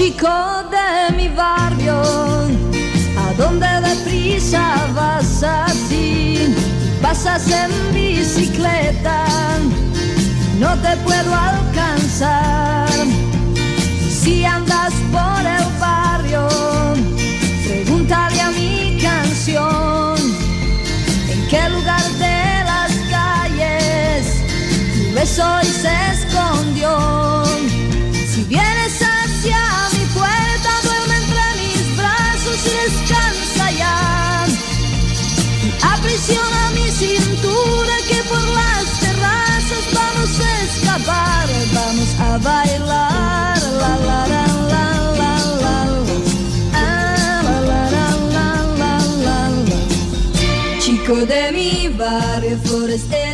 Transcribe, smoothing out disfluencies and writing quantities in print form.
Chico de mi barrio, ¿a dónde deprisa vas así? Pasas en bicicleta, no te puedo alcanzar. Si andas por el barrio, pregúntale a mi canción en qué lugar de las calles tu beso hoy se escondió. Si vienes hacia mi puerta, duerme entre mis brazos y descansa ya. Y aprisiona mi cintura, que por las terrazas vamos a escapar, vamos a bailar. La la la la la la la la la la la la. Chico de mi barrio, flores de